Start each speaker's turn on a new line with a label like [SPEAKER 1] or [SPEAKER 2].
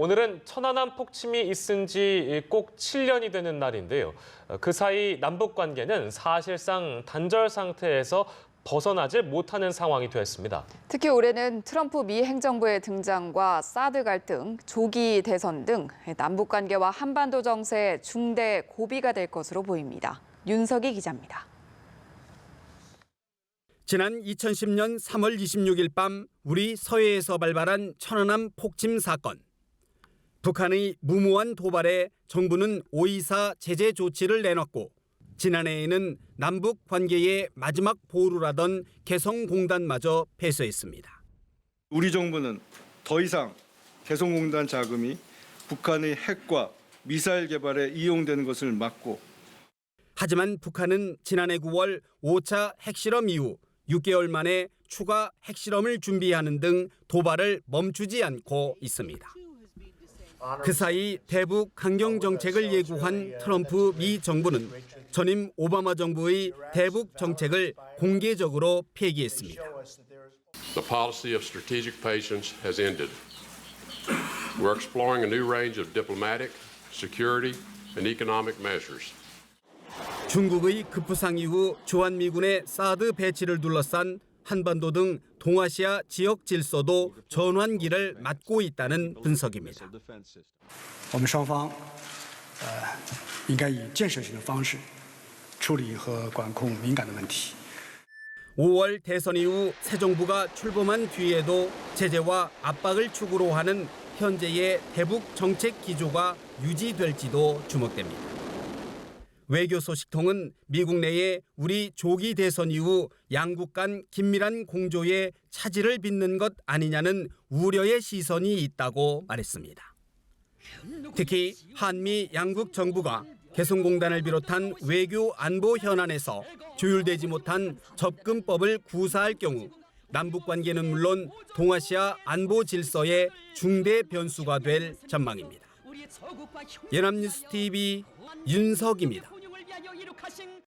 [SPEAKER 1] 오늘은 천안함 폭침이 있은 지 꼭 7년이 되는 날인데요. 그 사이 남북 관계는 사실상 단절 상태에서 벗어나지 못하는 상황이 됐습니다.
[SPEAKER 2] 특히 올해는 트럼프 미 행정부의 등장과 사드 갈등, 조기 대선 등 남북 관계와 한반도 정세에 중대 고비가 될 것으로 보입니다. 윤석희 기자입니다.
[SPEAKER 3] 지난 2010년 3월 26일 밤 우리 서해에서 발발한 천안함 폭침 사건. 북한의 무모한 도발에 정부는 5.24 제재 조치를 내놨고 지난해에는 남북 관계의 마지막 보루라던 개성공단마저 폐쇄했습니다.
[SPEAKER 4] 우리 정부는 더 이상 개성공단 자금이 북한의 핵과 미사일 개발에 이용되는 것을 막고
[SPEAKER 3] 하지만 북한은 지난해 9월 5차 핵실험 이후 6개월 만에 추가 핵실험을 준비하는 등 도발을 멈추지 않고 있습니다. 그 사이 대북 강경 정책을 예고한 트럼프 미 정부는 전임 오바마 정부의 대북 정책을 공개적으로 폐기했습니다.
[SPEAKER 5] The policy of strategic patience has ended. We're exploring a new range of diplomatic, security, and economic measures.
[SPEAKER 3] 중국의 급부상 이후 주한미군의 사드 배치를 둘러싼 한반도 등 동아시아 지역 질서도 전환기를 맞고 있다는 분석입니다.
[SPEAKER 6] 我们双方应该以建设性的方式处理和管控敏感的问题。
[SPEAKER 3] 5월 대선 이후 새 정부가 출범한 뒤에도 제재와 압박을 축으로 하는 현재의 대북 정책 기조가 유지될지도 주목됩니다. 외교 소식통은 미국 내에 우리 조기 대선 이후 양국 간 긴밀한 공조에 차질을 빚는 것 아니냐는 우려의 시선이 있다고 말했습니다. 특히 한미 양국 정부가 개성공단을 비롯한 외교 안보 현안에서 조율되지 못한 접근법을 구사할 경우 남북 관계는 물론 동아시아 안보 질서의 중대 변수가 될 전망입니다. 연합뉴스 TV 윤석입니다.